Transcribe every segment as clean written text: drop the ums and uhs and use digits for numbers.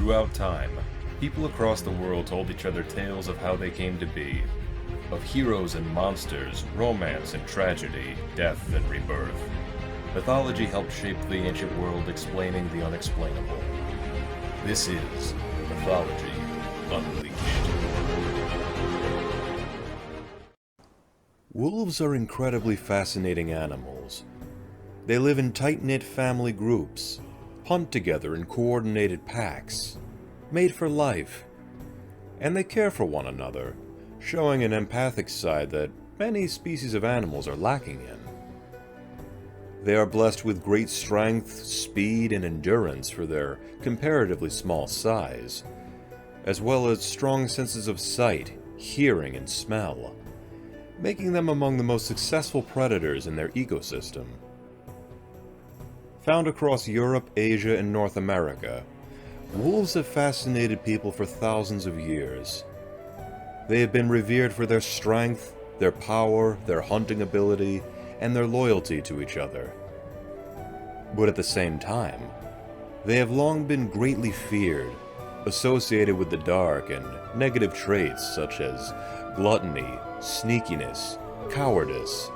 Throughout time, people across the world told each other tales of how they came to be, of heroes and monsters, romance and tragedy, death and rebirth. Mythology helped shape the ancient world, explaining the unexplainable. This is Mythology Unleashed. Wolves are incredibly fascinating animals. They live in tight-knit family groups, hunt together in coordinated packs, made for life, and they care for one another, showing an empathic side that many species of animals are lacking in. They are blessed with great strength, speed, and endurance for their comparatively small size, as well as strong senses of sight, hearing, and smell, making them among the most successful predators in their ecosystem. Found across Europe, Asia, and North America, wolves have fascinated people for thousands of years. They have been revered for their strength, their power, their hunting ability, and their loyalty to each other. But at the same time, they have long been greatly feared, associated with the dark and negative traits such as gluttony, sneakiness, cowardice,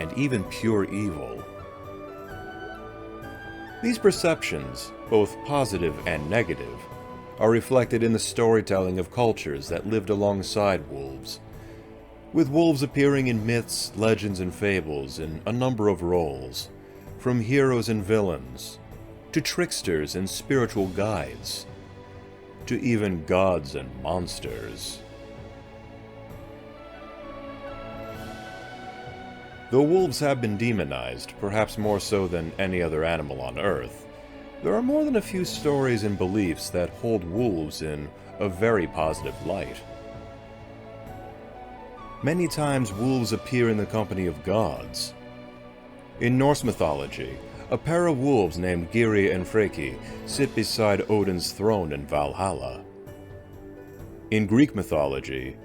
and even pure evil. These perceptions, both positive and negative, are reflected in the storytelling of cultures that lived alongside wolves, with wolves appearing in myths, legends, and fables in a number of roles, from heroes and villains, to tricksters and spiritual guides, to even gods and monsters. Though wolves have been demonized, perhaps more so than any other animal on Earth, there are more than a few stories and beliefs that hold wolves in a very positive light. Many times wolves appear in the company of gods. In Norse mythology, a pair of wolves named Giri and Freki sit beside Odin's throne in Valhalla. In Greek mythology,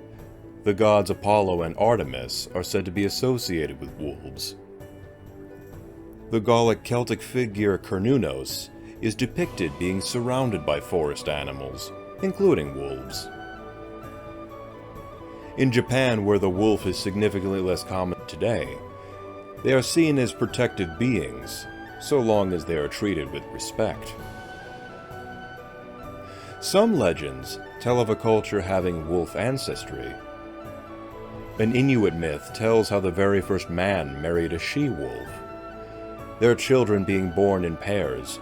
the gods Apollo and Artemis are said to be associated with wolves. The Gallic Celtic figure Cernunnos is depicted being surrounded by forest animals, including wolves. In Japan, where the wolf is significantly less common today, they are seen as protective beings, so long as they are treated with respect. Some legends tell of a culture having wolf ancestry. An Inuit myth tells how the very first man married a she-wolf, their children being born in pairs,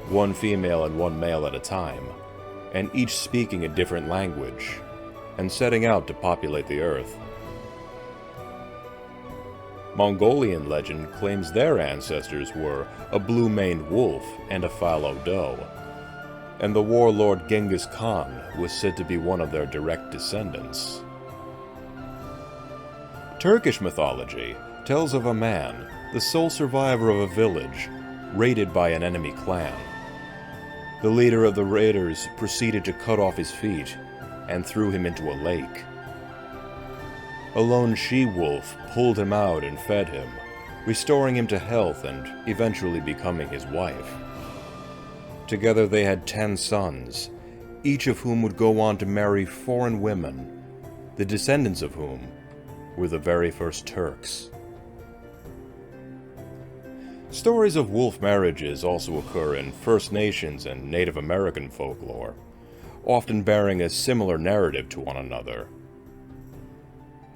one female and one male at a time, and each speaking a different language, and setting out to populate the earth. Mongolian legend claims their ancestors were a blue-maned wolf and a fallow doe, and the warlord Genghis Khan was said to be one of their direct descendants. Turkish mythology tells of a man, the sole survivor of a village, raided by an enemy clan. The leader of the raiders proceeded to cut off his feet and threw him into a lake. A lone she-wolf pulled him out and fed him, restoring him to health and eventually becoming his wife. Together they had 10 sons, each of whom would go on to marry foreign women, the descendants of whom were the very first Turks. Stories of wolf marriages also occur in First Nations and Native American folklore, often bearing a similar narrative to one another.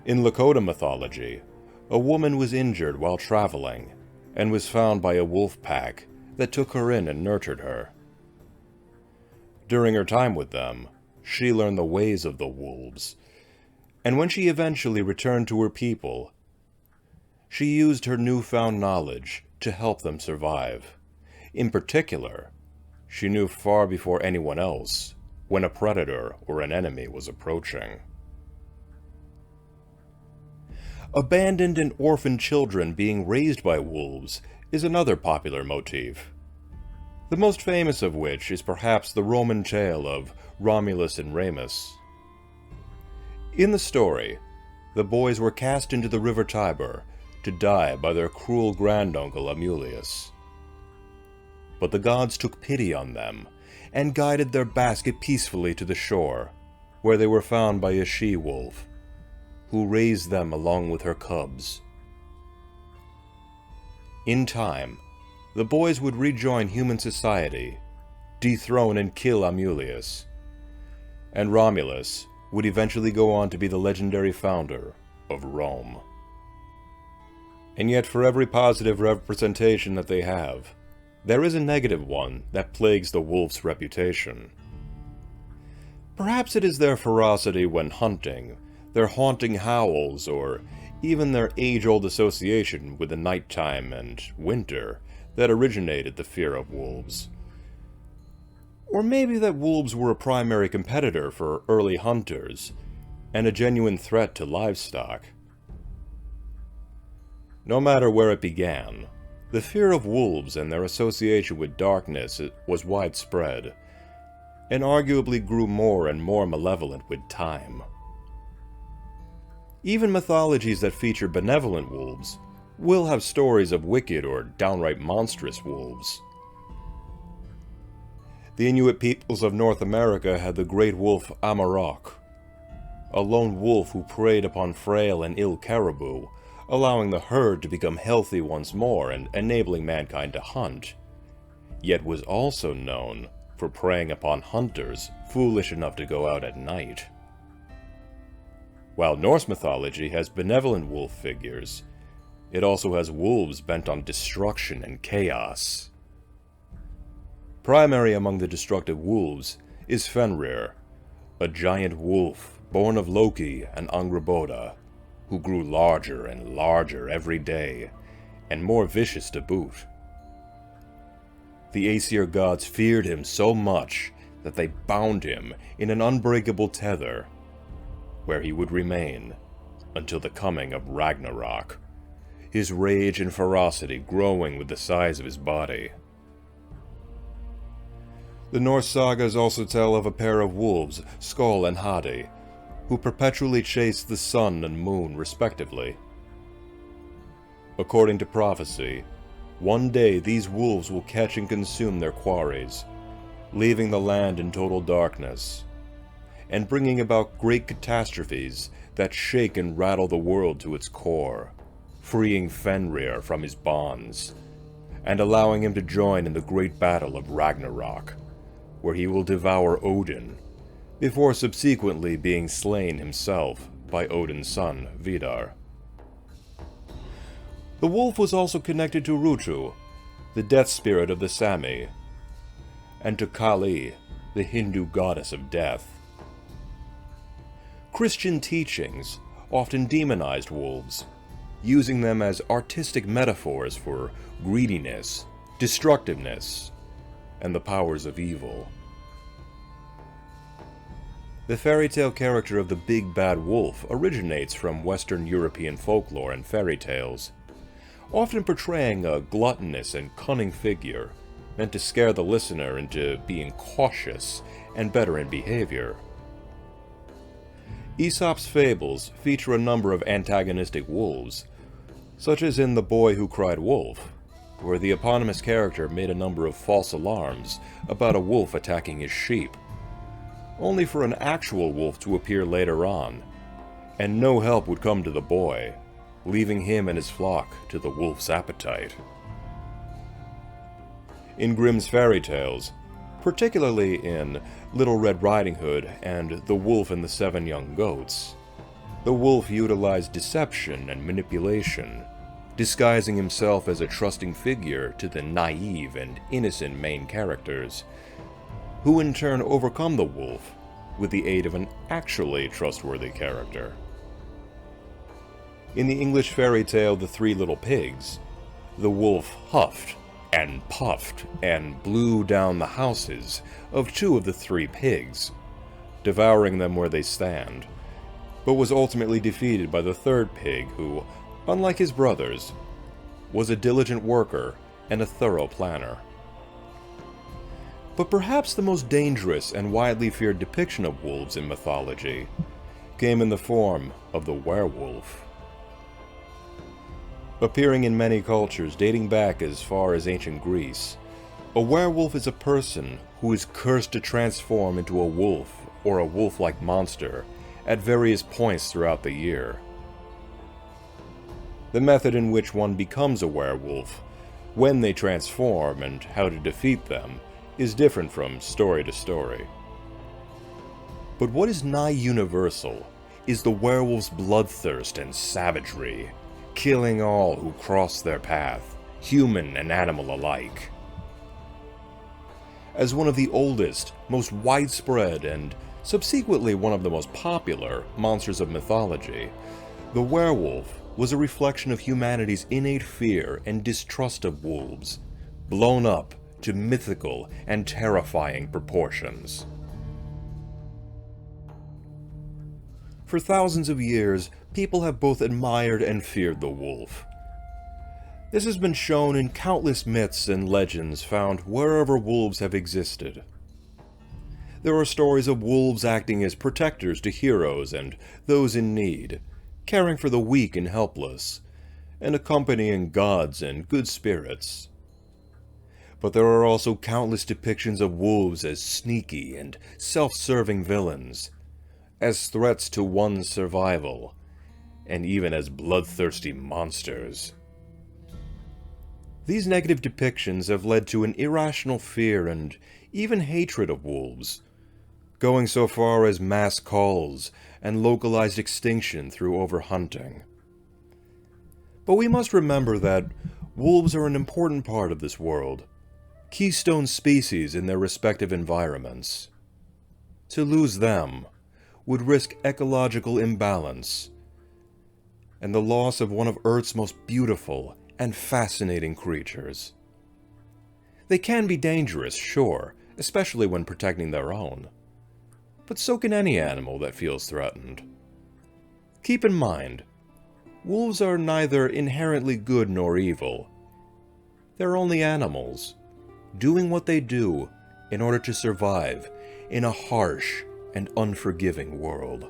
In Lakota mythology, a woman was injured while traveling and was found by a wolf pack that took her in and nurtured her. During her time with them, she learned the ways of the wolves, and when she eventually returned to her people, she used her newfound knowledge to help them survive. In particular, she knew far before anyone else when a predator or an enemy was approaching. Abandoned and orphaned children being raised by wolves is another popular motif, the most famous of which is perhaps the Roman tale of Romulus and Remus. In the story, the boys were cast into the river Tiber to die by their cruel granduncle Amulius. But the gods took pity on them and guided their basket peacefully to the shore, where they were found by a she-wolf, who raised them along with her cubs. In time, the boys would rejoin human society, dethrone and kill Amulius, and Romulus would eventually go on to be the legendary founder of Rome. And yet for every positive representation that they have, there is a negative one that plagues the wolf's reputation. Perhaps it is their ferocity when hunting, their haunting howls, or even their age-old association with the nighttime and winter that originated the fear of wolves. Or maybe that wolves were a primary competitor for early hunters, and a genuine threat to livestock. No matter where it began, the fear of wolves and their association with darkness was widespread, and arguably grew more and more malevolent with time. Even mythologies that feature benevolent wolves will have stories of wicked or downright monstrous wolves. The Inuit peoples of North America had the great wolf Amarok, a lone wolf who preyed upon frail and ill caribou, allowing the herd to become healthy once more and enabling mankind to hunt, yet was also known for preying upon hunters foolish enough to go out at night. While Norse mythology has benevolent wolf figures, it also has wolves bent on destruction and chaos. Primary among the destructive wolves is Fenrir, a giant wolf born of Loki and Angrboda, who grew larger and larger every day, and more vicious to boot. The Aesir gods feared him so much that they bound him in an unbreakable tether, where he would remain until the coming of Ragnarok, his rage and ferocity growing with the size of his body. The Norse sagas also tell of a pair of wolves, Skoll and Hati, who perpetually chased the sun and moon respectively. According to prophecy, one day these wolves will catch and consume their quarries, leaving the land in total darkness, and bringing about great catastrophes that shake and rattle the world to its core, freeing Fenrir from his bonds, and allowing him to join in the great battle of Ragnarok, where he will devour Odin, before subsequently being slain himself by Odin's son, Vidar. The wolf was also connected to Rutu, the death spirit of the Sami, and to Kali, the Hindu goddess of death. Christian teachings often demonized wolves, using them as artistic metaphors for greediness, destructiveness, and the powers of evil. The fairy tale character of the big bad wolf originates from Western European folklore and fairy tales, often portraying a gluttonous and cunning figure meant to scare the listener into being cautious and better in behavior. Aesop's fables feature a number of antagonistic wolves, such as in The Boy Who Cried Wolf, where the eponymous character made a number of false alarms about a wolf attacking his sheep, only for an actual wolf to appear later on, and no help would come to the boy, leaving him and his flock to the wolf's appetite. In Grimm's fairy tales, particularly in Little Red Riding Hood and The Wolf and the Seven Young Goats, the wolf utilized deception and manipulation, disguising himself as a trusting figure to the naive and innocent main characters, who in turn overcome the wolf with the aid of an actually trustworthy character. In the English fairy tale The Three Little Pigs, the wolf huffed and puffed and blew down the houses of two of the three pigs, devouring them where they stand, but was ultimately defeated by the third pig who, unlike his brothers, was a diligent worker and a thorough planner. But perhaps the most dangerous and widely feared depiction of wolves in mythology came in the form of the werewolf. Appearing in many cultures dating back as far as ancient Greece, A werewolf is a person who is cursed to transform into a wolf or a wolf-like monster at various points throughout the year. The method in which one becomes a werewolf, when they transform, and how to defeat them is different from story to story. But what is nigh universal is the werewolf's bloodthirst and savagery, killing all who cross their path, human and animal alike. As one of the oldest, most widespread, and subsequently one of the most popular monsters of mythology, the werewolf was a reflection of humanity's innate fear and distrust of wolves, blown up to mythical and terrifying proportions. For thousands of years, people have both admired and feared the wolf. This has been shown in countless myths and legends found wherever wolves have existed. There are stories of wolves acting as protectors to heroes and those in need, caring for the weak and helpless, and accompanying gods and good spirits. But there are also countless depictions of wolves as sneaky and self-serving villains, as threats to one's survival, and even as bloodthirsty monsters. These negative depictions have led to an irrational fear and even hatred of wolves, going so far as mass culls and localized extinction through overhunting. But we must remember that wolves are an important part of this world, keystone species in their respective environments. To lose them would risk ecological imbalance and the loss of one of Earth's most beautiful and fascinating creatures. They can be dangerous, sure, especially when protecting their own. But so can any animal that feels threatened. Keep in mind, wolves are neither inherently good nor evil. They're only animals, doing what they do in order to survive in a harsh and unforgiving world.